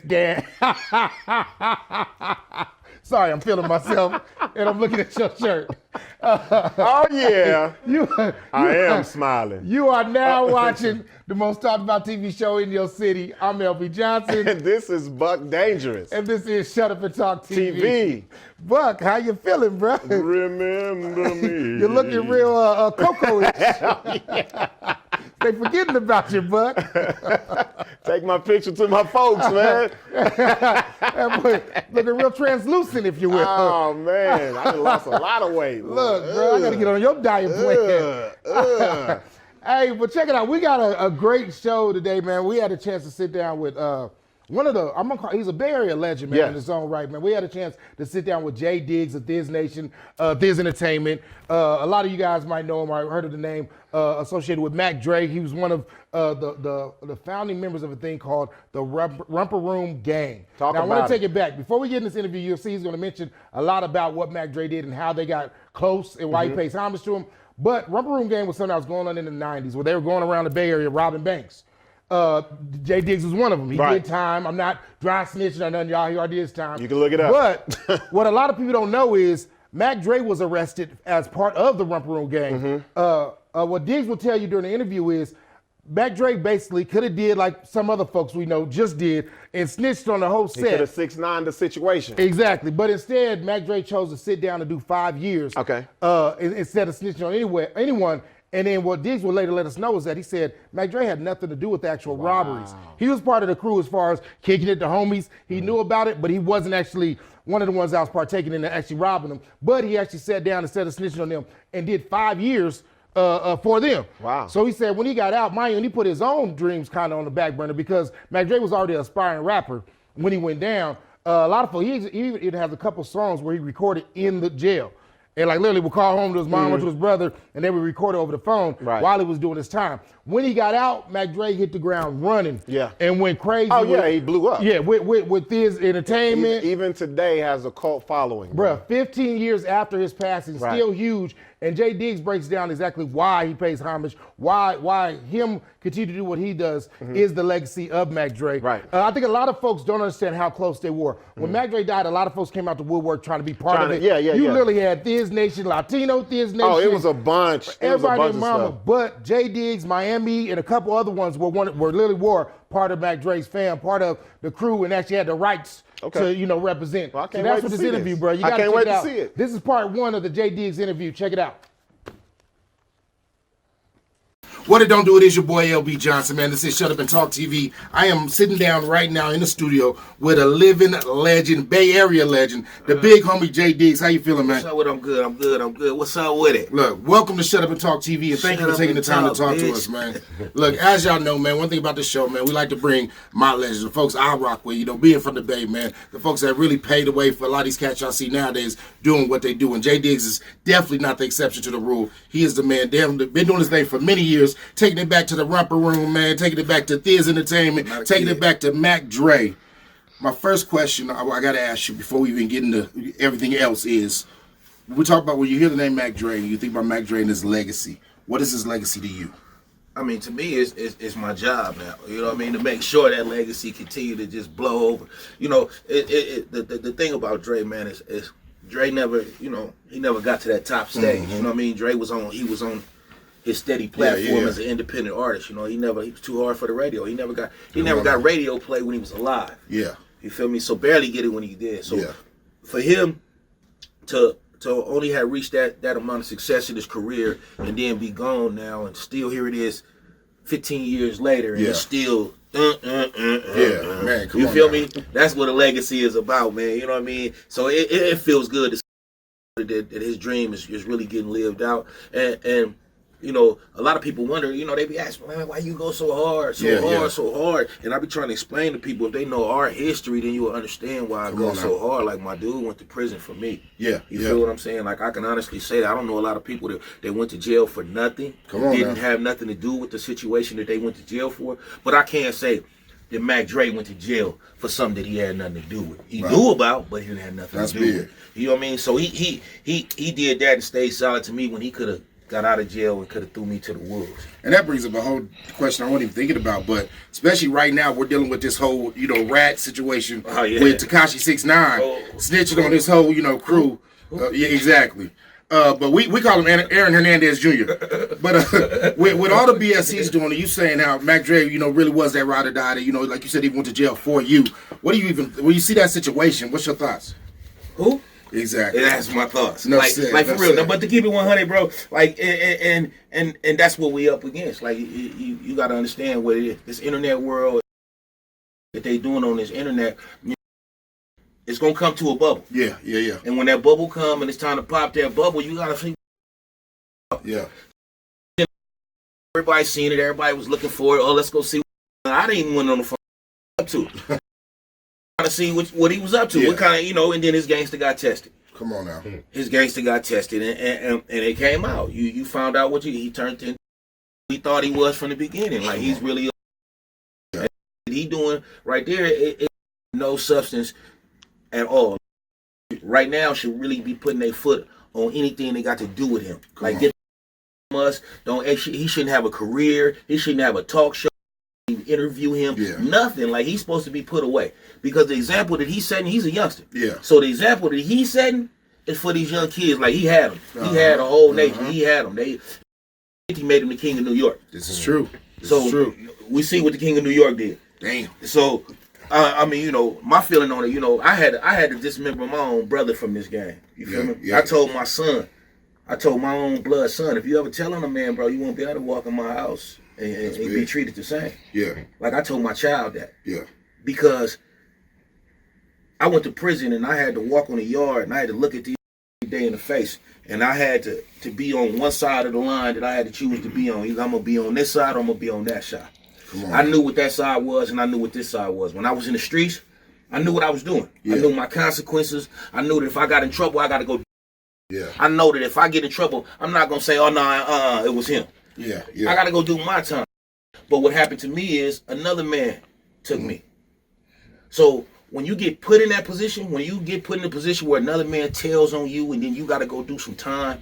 Dan. Sorry, I'm feeling myself, and I'm looking at your shirt. Oh yeah, I am are, smiling. You are now watching the most talked about TV show in your city. I'm LB Johnson. And this is Buck Dangerous. And this is Shut Up and Talk TV. TV. Buck, how you feeling, bro? Remember me. You're looking real Coco-ish. They forgetting about you, Buck. Take my picture to my folks, man. That boy looking real translucent, if you will. Oh, man. I done lost a lot of weight. Look, bro, I got to get on your diet plan. Hey, but check it out. We got a great show today, man. We had a chance to sit down with one of the, he's a Bay Area legend, man, in his own right, man. We had a chance to sit down with Jay Diggs of Thiz Nation, Thiz Entertainment. A lot of you guys might know him or heard of the name associated with Mac Dre. He was one of the founding members of a thing called the Romper Room Gang. Now, I want to take it back. Before we get in this interview, you'll see he's going to mention a lot about what Mac Dre did and how they got close and why he pays homage to him. But Romper Room Gang was something that was going on in the 90s where they were going around the Bay Area robbing banks. Jay Diggs was one of them. He did time. I'm not dry snitching or nothing, y'all. He already did his time. You can look it up. But what a lot of people don't know is Mac Dre was arrested as part of the Romper Room Gang. What Diggs will tell you during the interview is Mac Dre basically could have did like some other folks we know just did and snitched on the whole set. He could have 6ix9ine the situation. Exactly. But instead, Mac Dre chose to sit down and do 5 years. Okay. Instead of snitching on anyone. And then what Diggs will later let us know is that he said Mac Dre had nothing to do with the actual robberies. He was part of the crew as far as kicking it to homies. He knew about it, but he wasn't actually one of the ones that was partaking in actually robbing them. But he actually sat down instead of snitching on them and did 5 years for them. Wow. So he said when he got out, mind you, he put his own dreams kind of on the back burner because Mac Dre was already an aspiring rapper when he went down. A lot of folks, he even has a couple songs where he recorded in the jail. And like literally would call home to his mom or to his brother and they would record it over the phone while he was doing his time. When he got out, Mac Dre hit the ground running and went crazy. Oh, yeah, he blew up. Yeah, with Thiz Entertainment. Even today has a cult following. Bruh, 15 years after his passing, still huge. And Jay Diggs breaks down exactly why he pays homage, why him continue to do what he does is the legacy of Mac Dre. I think a lot of folks don't understand how close they were. When Mac Dre died, a lot of folks came out to woodwork trying to be part of it. You literally had Thiz Nation, Latino Thiz Nation. Oh, it was a bunch. Everybody and mama. But Jay Diggs, Miami, and a couple other ones were literally part of Mac Dre's fam, part of the crew, and actually had the rights to represent. Well, I can't so that's wait what to this see interview, this. bro. You gotta I can't check wait it out. to see it. This is part 1 of the Jay Diggs interview. Check it out. What it don't do, it is your boy LB Johnson, man. This is Shut Up and Talk TV. I am sitting down right now in the studio with a living legend, Bay Area legend, the big homie Jay Diggs. How you feeling, man? What's up with it? I'm good. What's up with it? Look, welcome to Shut Up and Talk TV, and thank you for taking the time to talk to us, man. Look, as y'all know, man, one thing about this show, man, we like to bring my legends, the folks I rock with, being from the Bay, man, the folks that really paved the way for a lot of these cats y'all see nowadays doing what they do. And Jay Diggs is definitely not the exception to the rule. He is the man. They've been doing his thing for many years, taking it back to the Romper Room, man, taking it back to Thiz Entertainment, taking it back to Mac Dre. My first question I got to ask you before we even get into everything else is, we talk about when you hear the name Mac Dre and you think about Mac Dre and his legacy. What is his legacy to you? I mean, to me, it's my job now. You know what I mean? To make sure that legacy continue to just blow over. The thing about Dre, man, is Dre never, he never got to that top stage. You know what I mean? Dre was on his steady platform as an independent artist. He was too hard for the radio. He never got radio play when he was alive. Yeah. You feel me? So barely get it when he did. So for him to only have reached that amount of success in his career and then be gone now and still here it is 15 years later and it's still man, come you on feel now. me? That's what a legacy is about, man. You know what I mean? So it feels good to see that his dream is really getting lived out. And a lot of people wonder, they be asking, man, why you go so hard, so hard? And I be trying to explain to people, if they know our history, then you will understand why I go so hard. Like, my dude went to prison for me. You feel what I'm saying? Like, I can honestly say that I don't know a lot of people that went to jail for nothing, didn't have nothing to do with the situation that they went to jail for. But I can't say that Mac Dre went to jail for something that he had nothing to do with. He knew about, but he didn't have nothing to do with. You know what I mean? So he did that and stayed solid to me when he could have got out of jail and could have threw me to the wolves. And that brings up a whole question I wasn't even thinking about, but especially right now, we're dealing with this whole, rat situation with Tekashi 6ix9ine snitching on his whole, crew. Yeah, exactly. But we call him Aaron Hernandez Jr. But with all the BS he's doing, you saying how Mac Dre, really was that ride or die that, like you said, he went to jail for you. What do you when you see that situation, what's your thoughts? Who? Exactly. That's my thoughts. No like said, for no real. said. But to keep it 100, bro, like, and that's what we up against. Like, you got to understand what it is. This internet world that they doing on this internet, it's gonna come to a bubble. Yeah. And when that bubble come and it's time to pop that bubble, you gotta see. Yeah. Everybody seen it. Everybody was looking for it. Oh, let's go see. I didn't even went on the phone up to. Trying to see what he was up to. Yeah. What kind of, and then his gangster got tested. Come on now. His gangster got tested, and it came out. You found out what he turned in. He thought he was from the beginning. Like, he's really. He doing right there. It no substance at all. Right now, should really be putting their foot on anything they got to do with him. Like, get us. He shouldn't have a career. He shouldn't have a talk show. Interview him. Yeah. Nothing. Like, he's supposed to be put away because the example that he's setting, he's a youngster. Yeah. So the example that he's setting is for these young kids. Like, he had them. He had a whole nation. He had them. He made him the king of New York. This is true. This so is true. We see what the king of New York did. Damn. So, I mean, my feeling on it, I had to dismember my own brother from this game. You feel me? Yeah. I told my son, my own blood son, if you ever tell on a man, bro, you won't be able to walk in my house and be treated the same. Yeah. Like, I told my child that. Yeah. Because I went to prison and I had to walk on the yard and I had to look at these every day in the face. And I had to be on one side of the line that I had to choose to be on. Either I'm going to be on this side or I'm going to be on that side. I knew what that side was and I knew what this side was. When I was in the streets, I knew what I was doing. Yeah. I knew my consequences. I knew that if I got in trouble, I got to go. Yeah. I know that if I get in trouble, I'm not going to say, oh, no, it was him. Yeah. I got to go do my time. But what happened to me is another man took me. So when you get put in that position, when you get put in a position where another man tells on you and then you got to go do some time,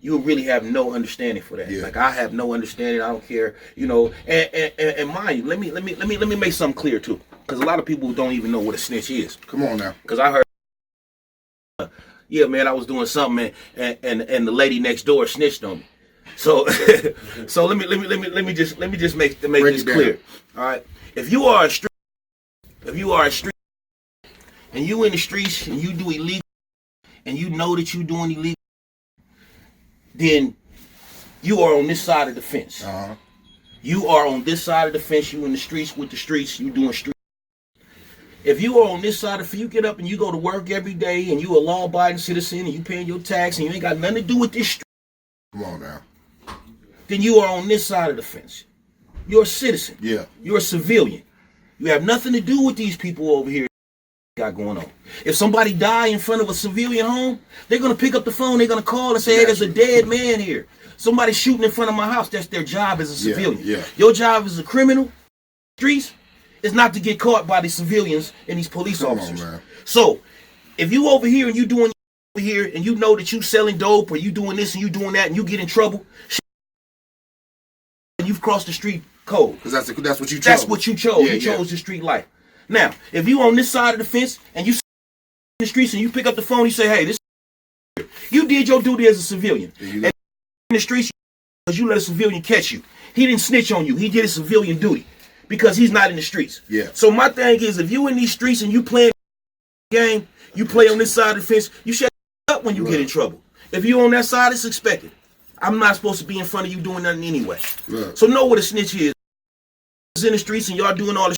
you really have no understanding for that. Yeah. Like, I have no understanding. I don't care, And mind you, let me make something clear too, because a lot of people don't even know what a snitch is. Come on now. Because I heard, yeah, man, I was doing something and the lady next door snitched on me. So let me just make this clear. All right, if you are a street, and you in the streets and you do illegal, and you know that you doing illegal, then you are on this side of the fence. You are on this side of the fence. You in the streets with the streets. You doing street. If you are on this side of it, you get up and you go to work every day, and you a law-abiding citizen, and you paying your tax, and you ain't got nothing to do with this street. Come on now. Then you are on this side of the fence. You're a citizen. Yeah. You're a civilian. You have nothing to do with these people over here got going on. If somebody die in front of a civilian home, they're going to pick up the phone, they're going to call and say, hey, there's a dead man here. Somebody shooting in front of my house. That's their job as a civilian. Yeah. Your job as a criminal, streets, is not to get caught by the civilians and these police officers. Man. So, if you over here and you doing over here and you know that you selling dope or you doing this and you doing that and you get in trouble, and you've crossed the street code. Because that's what you chose. That's what you chose. Yeah, you chose the street life. Now, if you on this side of the fence and you in the streets and you pick up the phone, you say, hey, this you did your duty as a civilian. And in the streets, because you let a civilian catch you. He didn't snitch on you. He did his civilian duty because he's not in the streets. Yeah. So my thing is, if you in these streets and you playing game, you play on this side of the fence, you shut up when you get in trouble. If you on that side, it's expected. I'm not supposed to be in front of you doing nothing anyway. Right. So know what a snitch is. In the streets and y'all doing all this,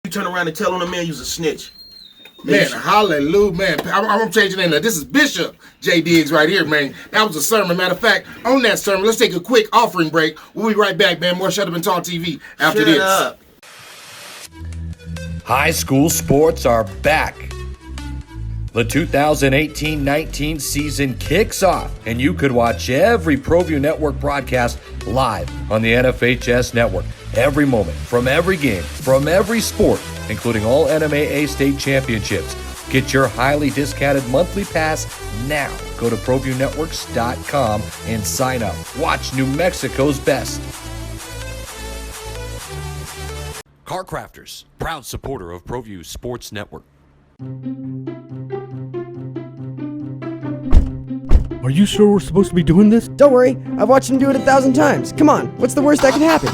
you turn around and tell on a man you's a snitch. Man, hallelujah, man. I'm changing that. This is Bishop J. Diggs right here, man. That was a sermon. Matter of fact, on that sermon, let's take a quick offering break. We'll be right back, man. More Shut Up and Talk TV after this. Up. High school sports are back. The 2018-19 season kicks off, and you could watch every ProView Network broadcast live on the NFHS network. Every moment, from every game, from every sport, including all NMAA state championships. Get your highly discounted monthly pass now. Go to ProViewNetworks.com and sign up. Watch New Mexico's best. Car Crafters, proud supporter of ProView Sports Network. Are you sure we're supposed to be doing this? Don't worry, I've watched him do it 1,000 times. Come on, what's the worst that can happen?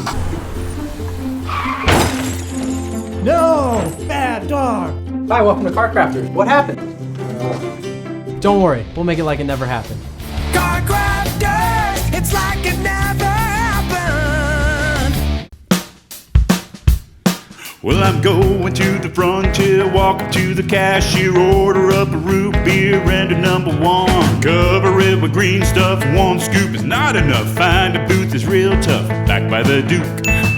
No! Bad dog! Hi, welcome to Car Crafters. What happened? Don't worry, we'll make it like it never happened. Car Crafters, it's like it never happened. Well, I'm going to the frontier, walk up to the cashier, order up a root beer and a number one. Cover it with green stuff, one scoop is not enough. Find a booth is real tough, back by the Duke.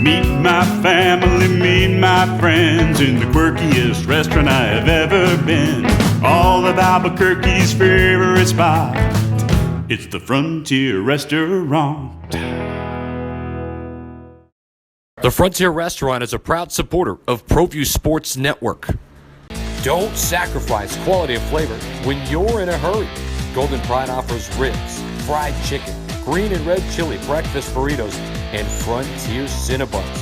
Meet my family, meet my friends in the quirkiest restaurant I have ever been. All of Albuquerque's favorite spot, it's the Frontier Restaurant. The Frontier Restaurant is a proud supporter of ProView Sports Network. Don't sacrifice quality of flavor when you're in a hurry. Golden Pride offers ribs, fried chicken, green and red chili breakfast burritos, and Frontier Cinnabons.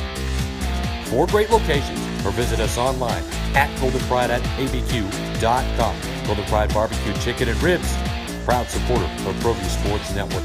4 great locations, or visit us online at goldenpride@abq.com. Golden Pride Barbecue Chicken and Ribs, proud supporter of ProView Sports Network.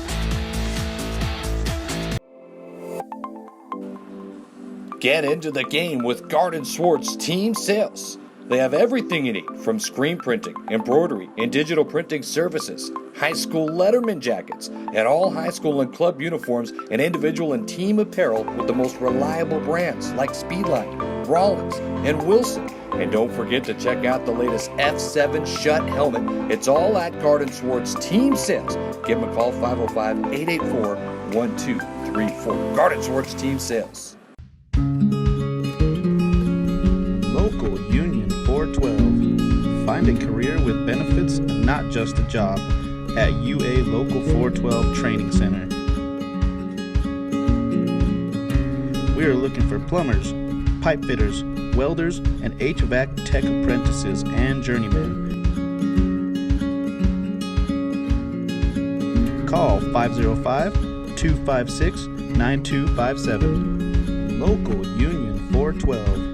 Get into the game with Garden Swartz Team Sales. They have everything you need, from screen printing, embroidery, and digital printing services, high school letterman jackets, and all high school and club uniforms, and individual and team apparel with the most reliable brands like Speedline, Rawlins, and Wilson. And don't forget to check out the latest F7 Shut helmet. It's all at Garden Swartz Team Sales. Give them a call, 505-884-1234. Garden Swartz Team Sales. Local Union 412. Find a career with benefits, not just a job, at UA Local 412 Training Center. We are looking for plumbers, pipe fitters, welders, and HVAC tech apprentices and journeymen. Call 505-256-9257. Local Union 412.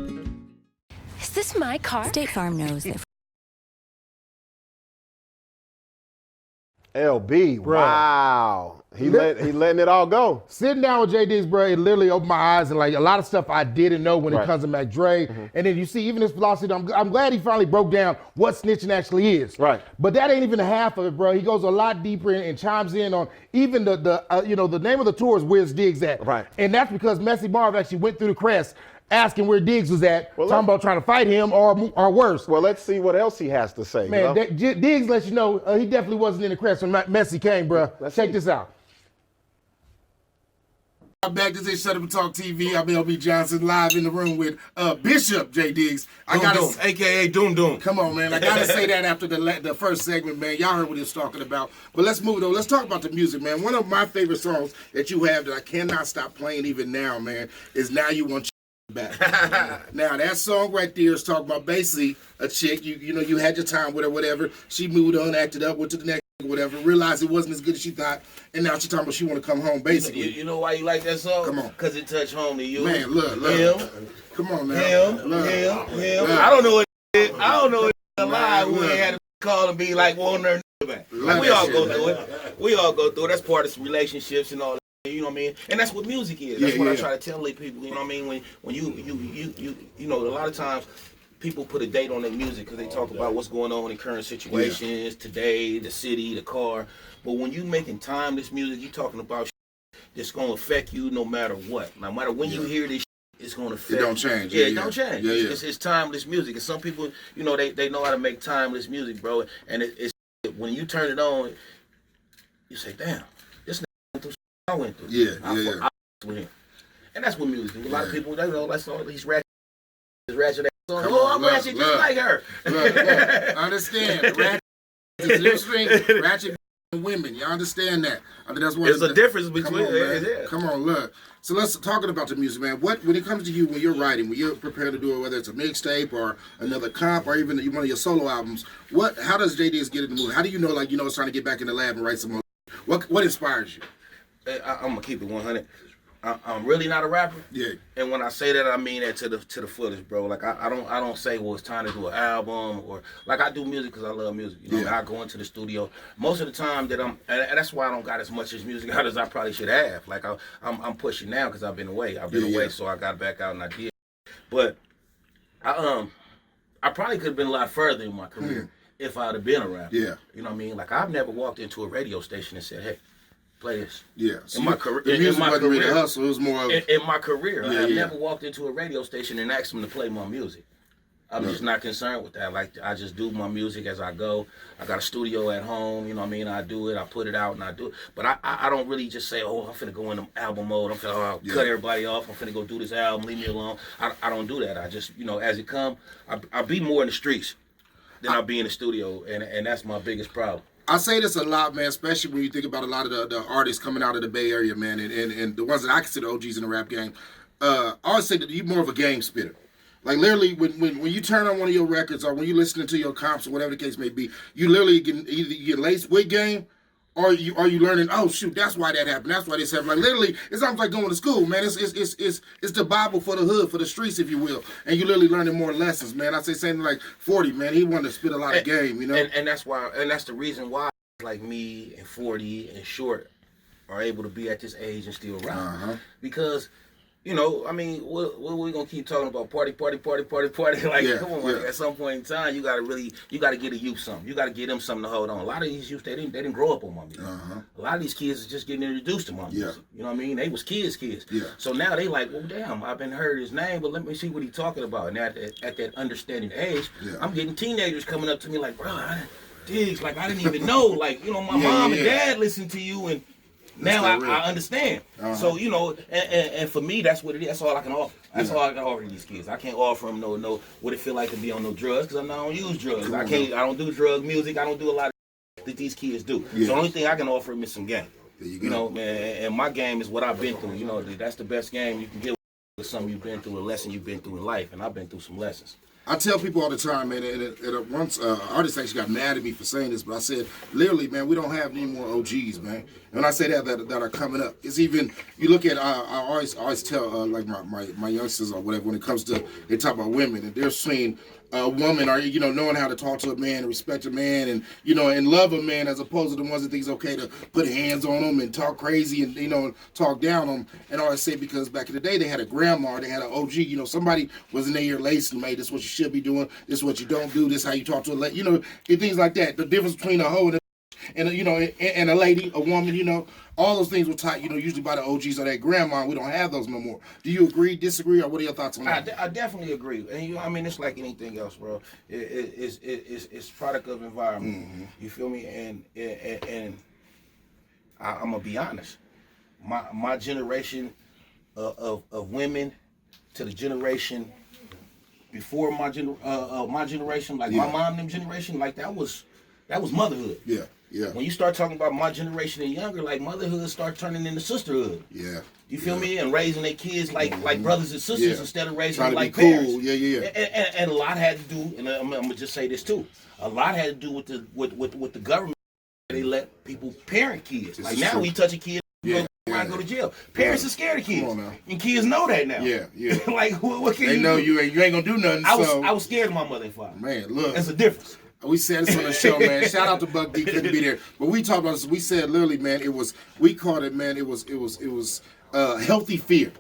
Is this my car? State Farm knows that. LB, wow. He letting it all go. Sitting down with J Diggs, bro, it literally opened my eyes, and like a lot of stuff I didn't know when it comes to Mac Dre. And then you see even his philosophy, I'm glad he finally broke down what snitching actually is. Right. But that ain't even the half of it, bro. He goes a lot deeper and chimes in on even the name of the tour is Where's Diggs At? Right. And that's because Messy Marv actually went through the crest asking where Diggs was at, talking about trying to fight him or worse. Well, let's see what else he has to say. Man, Diggs lets you know he definitely wasn't in the crest when Messy came, bro. Check this out. I'm back. This is Shut Up and Talk TV. I'm LB Johnson, live in the room with Bishop J Diggs. AKA Doom Doom. Come on, man. I gotta say that after the first segment, man. Y'all heard what he was talking about. But let's move though. Let's talk about the music, man. One of my favorite songs that you have that I cannot stop playing even now, man, is Now You Want Back. Now that song right there is talking about basically a chick. You had your time with her, whatever. She moved on, acted up, went to the next. Whatever, realized it wasn't as good as she thought, and now she's talking about she want to come home, basically. You know why you like that song? Come on. Because it touched home to you. Man, look. Him. Come on now. Him. I don't know what it is. I don't know what it is alive who ain't had to call and be like, wanting her back. Like, we all go through it. We all go through it. That's part of relationships and all that. You know what I mean? And that's what music is. That's what I try to tell people. You know what I mean? When you know, a lot of times people put a date on their music because they talk about what's going on in current situations, today, the city, the car. But when you making timeless music, you talking about shit that's going to affect you no matter what. No matter when you hear this shit, it's going to affect you. It don't change. It don't change. It's timeless music. And some people, you know, they know how to make timeless music, bro. And it's when you turn it on, you say, damn, this nigga went through shit I went through. I with him. And that's what music is. A lot of people, they know, that's all these ratchet I'm ratchet just like her. Look, understand. Ratchet is ratchet women. You understand that? I mean, that's what There's a difference between. Come on, man. Yeah. Come on, look. So let's talking about the music, man. When it comes to you, when you're writing, when you're prepared to do it, whether it's a mixtape or another comp or even one of your solo albums, how does JDS get in the mood? How do you know, like, it's trying to get back in the lab and write some more? What inspires you? I'm gonna keep it 100. I'm really not a rapper. Yeah. And when I say that, I mean that to the fullest, bro. Like I don't say, well, it's time to do an album, or like I do music because I love music. You know, Yeah. and I go into the studio most of the time that and that's why I don't got as much as music out as I probably should have. Like I'm pushing now because I've been away. So I got back out and I did. But I probably could have been a lot further in my career if I'd have been a rapper. Yeah. You know what I mean? Like I've never walked into a radio station and said, hey, play this. Yeah. So in my career, the music wasn't really a hustle. It was more of... In my career, Yeah, I've never walked into a radio station and asked them to play my music. I'm just not concerned with that. Like, I just do my music as I go. I got a studio at home, you know what I mean? I do it, I put it out, and I do it. But I don't really just say, oh, I'm finna go into album mode. I'm finna cut everybody off. I'm finna go do this album, leave me alone. I don't do that. I just, as it come, I be more in the streets than I be in the studio, and that's my biggest problem. I say this a lot, man, especially when you think about a lot of the artists coming out of the Bay Area, man, and the ones that I consider OGs in the rap game. I always say that you're more of a game spitter. Like, literally, when you turn on one of your records or when you're listening to your comps or whatever the case may be, you literally can either get laced with game or you learning, oh, shoot, that's why that happened. That's why this happened. Like, literally, it's almost like going to school, man. It's the Bible for the hood, for the streets, if you will. And you literally learning more lessons, man. I say something like 40, man. He wanted to spit a lot of game, And that's why, and that's the reason why, like me and 40 and Short are able to be at this age and still rap. Because, I mean, what we gonna keep talking about? Party. Like, come on, man. At some point in time, you gotta get a youth something. You gotta get them something to hold on. A lot of these youth, they didn't grow up on my music. A lot of these kids is just getting introduced to my music. You know what I mean? They was kids. Yeah. So now they like, well, damn, I've been heard his name, but let me see what he's talking about. And at that understanding age, I'm getting teenagers coming up to me like, bro, Diggs, like I didn't even know, like, my mom and dad listened to you, and now I understand. So, and for me, that's what it is. That's all I can offer. That's all I can offer these kids. I can't offer them no what it feel like to be on no drugs, because I don't use drugs. I don't do drug music. I don't do a lot of that these kids do. So the only thing I can offer them is some game. Man, and my game is what I've been through. That's the best game you can get with something you've been through, a lesson you've been through in life, and I've been through some lessons. I tell people all the time, man, and once artists actually got mad at me for saying this, but I said, literally, man, we don't have any more OGs, man. And when I say that are coming up, it's even, you look at, I always tell, like my youngsters or whatever, when it comes to, they talk about women, and they're seeing a woman, or knowing how to talk to a man, respect a man, and and love a man, as opposed to the ones that think it's okay to put hands on them and talk crazy and talk down on them. And I always say, because back in the day they had a grandma, they had an OG, somebody was in their ear lacing, mate, this is what you should be doing, this is what you don't do, this is how you talk to a lady, and things like that. The difference between a hoe and a lady, a woman, all those things were taught, usually by the OGs or that grandma. We don't have those no more. Do you agree, disagree, or what are your thoughts on that? I definitely agree. And it's like anything else, bro. It's product of environment. You feel me? And I'm gonna be honest. My generation of women to the generation before my generation, like my mom, them generation, like that was motherhood. Yeah. Yeah. When you start talking about my generation and younger, like motherhood start turning into sisterhood. Yeah. You feel me? And raising their kids like brothers and sisters instead of raising them like cool. parents. Yeah. And a lot had to do, and I'm gonna just say this too. A lot had to do with the government. They let people parent kids. This like now, true. we touch a kid, go to jail. Parents are scared of kids, and kids know that now. Yeah. Like what can they you know do? you ain't gonna do nothing. I was scared of my mother and father. Man, look, that's a difference. We said this on the show, man. Shout out to Buck D, couldn't be there. But we talked about this. We said literally, man, we called it, man, it was healthy fear.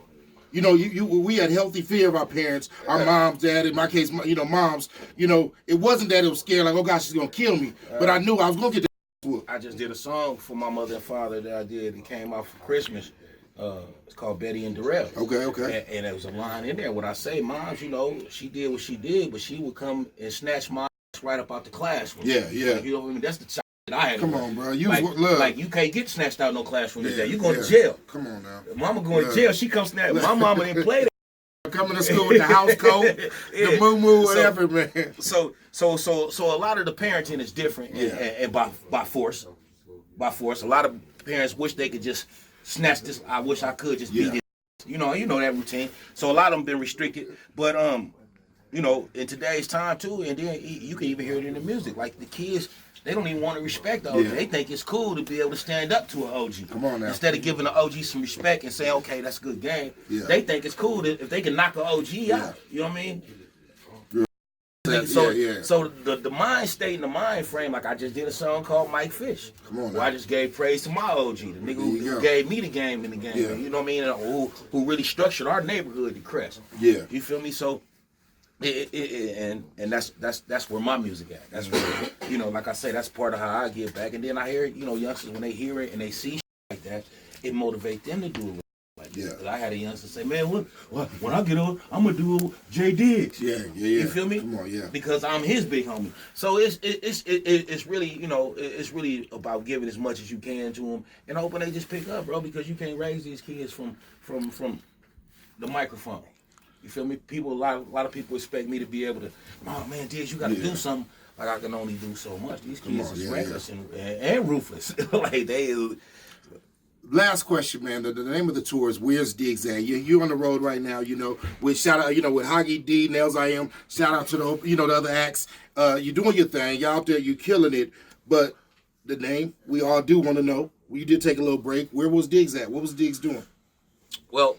We had healthy fear of our parents, our moms, dad, in my case, moms. It wasn't that it was scared, like, oh gosh, she's gonna kill me. But I knew I was gonna get the whoop. I just did a song for my mother and father that I did. It came out for Christmas. It's called Betty and Darrell. Okay. And there was a line in there when I say, moms, she did what she did, but she would come and snatch my right up out the classroom. Yeah. What I mean? That's the child that I had. Come on, bro. Like you can't get snatched out no classroom today. You going to jail. Come on now. Mama going to jail. She comes snatch. My mama didn't play that. Coming to school with the house coat, the moo whatever, man. So a lot of the parenting is different and by force. by force. A lot of parents wish they could just snatch this. I wish I could just beat it. You know that routine. So a lot of them been restricted, but you know, in today's time too, and then you can even hear it in the music. Like the kids, they don't even want to respect the OG. They think it's cool to be able to stand up to an OG. Come on now. Instead of giving the OG some respect and saying, okay, that's a good game. They think it's cool if they can knock an OG out. You know what I mean? So the mind state and the mind frame, like I just did a song called Mike Fish. Come on, where I just gave praise to my OG, the nigga who gave me the game in the game. You know what I mean? And who really structured our neighborhood to Crest. Yeah. You feel me? So and that's where my music at. That's where, you know, like I say, that's part of how I give back. And then I hear, you know, youngsters when they hear it and they see shit like that, it motivates them to do it. Like this. I had a youngster say, man, when I get old, I'm gonna do J Diggs. You feel me? Come on, Because I'm his big homie. So it's really, you know, it's really about giving as much as you can to them and hoping they just pick up, bro. Because you can't raise these kids from the microphone. You feel me? People, a lot of people expect me to be able to, oh man, Diggs, you got to do something. Like I can only do so much. These kids is reckless and ruthless. Like they. Last question, man. The name of the tour is Where's Diggs At? You're on the road right now, you know, with shout out, you know, with Hoggy D, Nails I Am, shout out to the, you know, the other acts. You're doing your thing. You're out there, you're killing it. But the name, we all do want to know. You did take a little break. Where was Diggs at? What was Diggs doing? Well,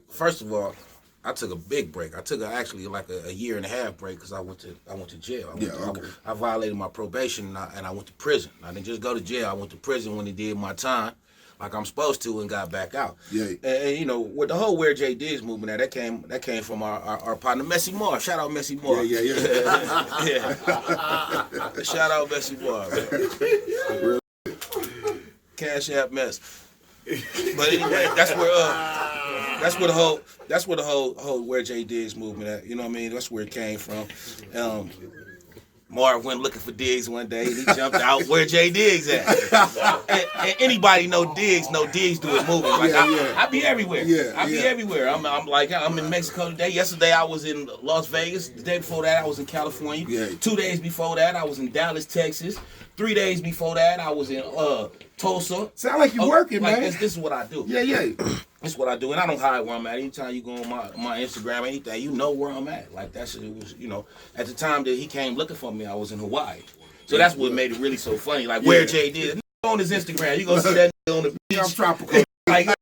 first of all, I took a big break. I took actually like a year and a half break because I went to jail. I violated my probation and I went to prison. I didn't just go to jail. I went to prison when they did my time, like I'm supposed to, and got back out. And you know, with the whole Where J Diggs movement, that came from our partner Messy Moore. Shout out Messy Moore. Shout out Messy Moore. Cash App Mess. But anyway, that's where the whole Where J Diggs movement at. You know what I mean? That's where it came from. Marv went looking for Diggs one day, and he jumped out where J Diggs at. and anybody know Diggs do it moving. Like I be everywhere. I be everywhere. I'm in Mexico today. Yesterday I was in Las Vegas. The day before that I was in California. 2 days before that I was in Dallas, Texas. 3 days before that I was in Tulsa. Sound like you're working, man. This is what I do. This is what I do, and I don't hide where I'm at. Anytime you go on my Instagram, anything, you know where I'm at. Like that shit, it was, you know, at the time that he came looking for me, I was in Hawaii. So that's what made it really so funny. Like where Jay did on his Instagram, you gonna see that on the beach. I'm tropical. Like,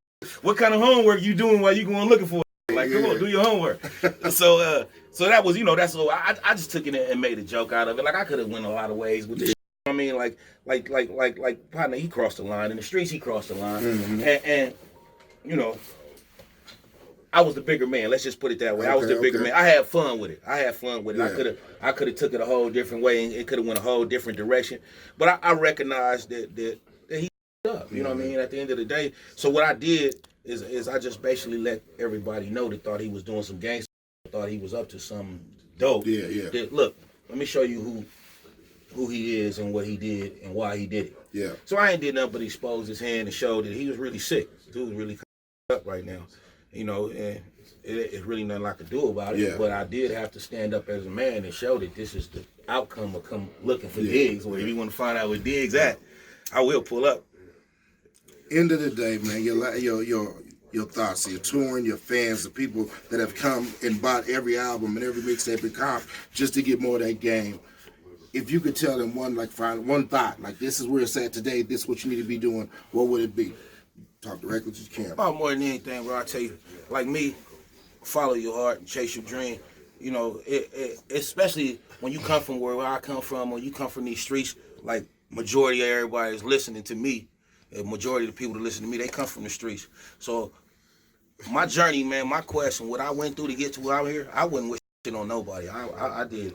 what kind of homework you doing while you going looking for it? Like, come on, do your homework. So that was, you know, that's what I just took it and made a joke out of it. Like I could have went a lot of ways with this. I mean, like partner, he crossed the line in the streets. He crossed the line, and you know, I was the bigger man. Let's just put it that way. I was the bigger man. I had fun with it. I could have took it a whole different way, and it could have went a whole different direction. But I recognized that he up. You know what I mean? At the end of the day, so what I did is I just basically let everybody know that thought he was doing some gangster, thought he was up to some dope. That, look, let me show you who he is and what he did and why he did it. So I ain't did nothing but expose his hand and show that he was really sick. Dude was really up right now. You know, and it's really nothing I could do about it. But I did have to stand up as a man and show that this is the outcome of come looking for Diggs. Or if you want to find out where Diggs at, I will pull up. End of the day, man, your thoughts, your touring, your fans, the people that have come and bought every album and every mixtape and comp just to get more of that game. If you could tell them one thought, like this is where it's at today, this is what you need to be doing, what would it be? Talk directly to the camera. About more than anything, bro, I tell you, like me, follow your heart and chase your dream. You know, especially when you come from where I come from, or you come from these streets, like majority of everybody is listening to me. The majority of the people that listen to me, they come from the streets. So my journey, man, my question, what I went through to get to where I'm here, I wouldn't wish shit on nobody. I did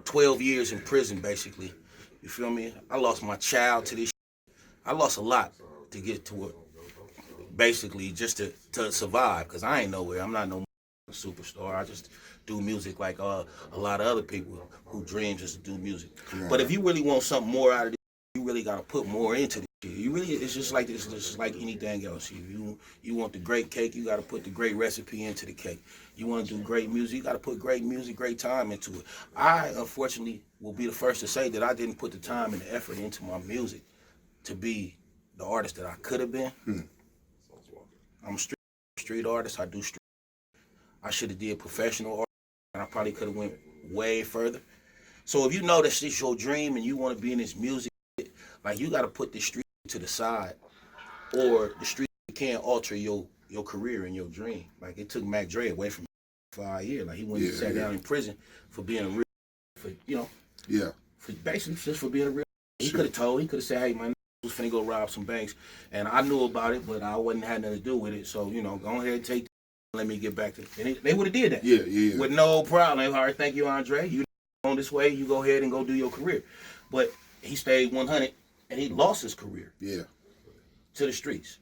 12 years in prison, basically. You feel me? I lost my child to this shit. I lost a lot to get to it, basically, just to survive, because I ain't nowhere. I'm not no superstar. I just do music like a lot of other people who dream just to do music. But if you really want something more out of this, you really got to put more into this. You really, it's just like anything else. If you want the great cake, you got to put the great recipe into the cake. You want to do great music, you got to put great music, great time into it. I, unfortunately, will be the first to say that I didn't put the time and the effort into my music to be the artist that I could have been. I'm a street artist. I do street. I should have did professional art, and I probably could have went way further. So if you know this is your dream and you want to be in this music, like you got to put the street to the side, or the street can't alter your career and your dream. Like it took Mac Dre away from 5 years. Like he went and sat down in prison for being a real, for basically just for being a real. He could have said, hey, man, I was finna go rob some banks, and I knew about it, but I wasn't had nothing to do with it. So go ahead and take. Let me get back to. And they would have did that. Yeah. With no problem. All right, thank you, Andre. You on this way. You go ahead and go do your career. But he stayed 100, and he lost his career. Yeah. To the streets.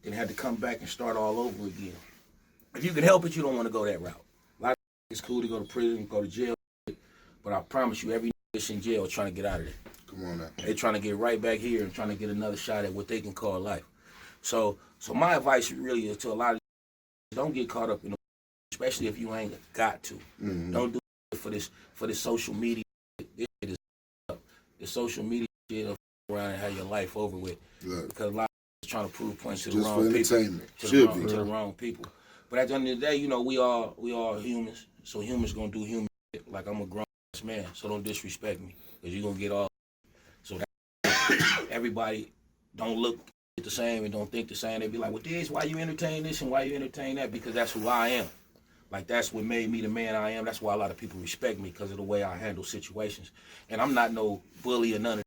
Then had to come back and start all over again. If you can help it, you don't want to go that route. A lot of it's cool to go to prison, go to jail, but I promise you, every nigga in jail trying to get out of there. Come on now. They trying to get right back here and trying to get another shot at what they can call life. So my advice really is to a lot of don't get caught up in the, especially if you ain't got to. Mm-hmm. Don't do it for this social media. This shit is up. The social media shit will around and have your life over with. Look, because a lot of people trying to prove points to the wrong people. To the wrong people. But at the end of the day, we all humans. So humans gonna do human shit. Like I'm a grown man, so don't disrespect me, because you're gonna get all. So that everybody don't look the same and don't think the same. They be like, well, Diggs, why you entertain this and why you entertain that? Because that's who I am. Like, that's what made me the man I am. That's why a lot of people respect me, because of the way I handle situations. And I'm not no bully or none of that.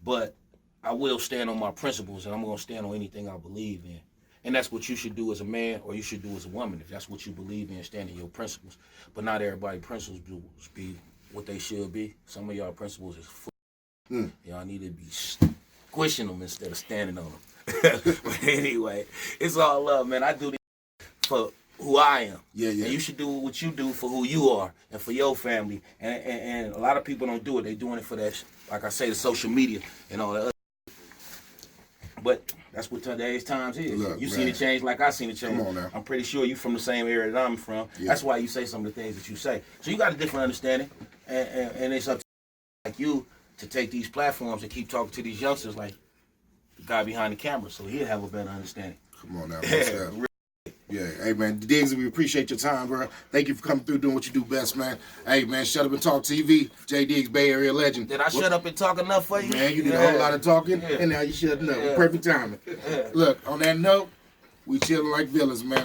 But I will stand on my principles, and I'm going to stand on anything I believe in. And that's what you should do as a man, or you should do as a woman, if that's what you believe in, stand in your principles. But not everybody's principles be what they should be. Some of y'all principles is y'all need to be squishing them instead of standing on them. But anyway, it's all love, man. I do this for who I am. Yeah. And you should do what you do for who you are and for your family. And a lot of people don't do it. They're doing it for that, like I say, the social media and all that other. But that's what today's times is. Look, you seen it change like I seen it change. Come on now. I'm pretty sure you from the same area that I'm from. Yeah. That's why you say some of the things that you say. So you got a different understanding. And it's up to like you to take these platforms and keep talking to these youngsters like the guy behind the camera, so he'll have a better understanding. Come on now. Yeah, hey man, Diggs, we appreciate your time, bro. Thank you for coming through, doing what you do best, man. Hey man, Shut Up and Talk TV, J Diggs, Bay Area legend. Did I shut up and talk enough for you? Man, you did a whole lot of talking, and now you shutting up. Perfect timing. Look, on that note, we chilling like villains, man.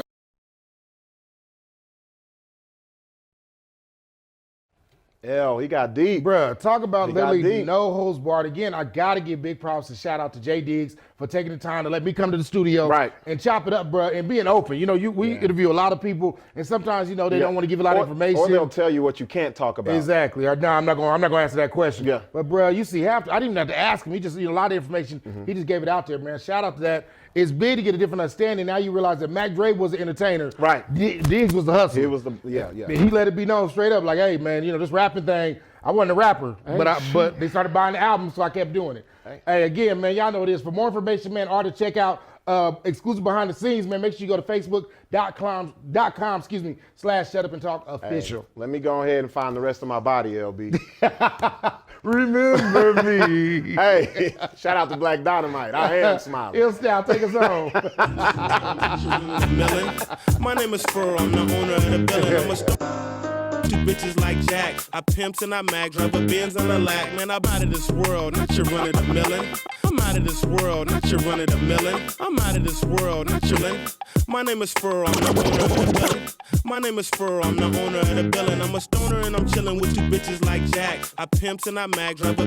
Hell, he got deep. Bruh, talk about literally no holds barred. Again, I got to give big props and shout out to J Diggs for taking the time to let me come to the studio and chop it up, bruh, and being open. We interview a lot of people, and sometimes, they don't want to give a lot of information. Or they'll tell you what you can't talk about. Exactly. Or, no, I'm not going to answer that question. Yeah. But, bruh, you see, I didn't even have to ask him. He just, a lot of information, he just gave it out there, man. Shout out to that. It's big to get a different understanding. Now you realize that Mac Dre was the entertainer. Right. Diggs was the hustler. He was the, yeah. He let it be known straight up, like, hey, man, this rapping thing, I wasn't a rapper, but they started buying the album, so I kept doing it. Hey, again, man, y'all know what it is. For more information, man, or to check out exclusive behind the scenes, man, make sure you go to facebook.com, /Shut Up and Talk official. Hey, let me go ahead and find the rest of my body, LB. Remember me. Hey, shout out to Black Dynamite. I am smiling. Ill Style, take us home. My name is Furrow, I'm the owner of the building. Two bitches like Jack. I pimps and I mag, drive a Benz on the lack. Man, I'm out of this world, not your run of the millin'. I'm out of this world, not your run of the millin'. I'm out of this world, not your lin'. My name is Furrow, I'm the owner of the building. My name is Furrow, I'm the owner of the building. I'm a stoner and I'm chillin' with two bitches like Jack. I pimps and I mag, drive a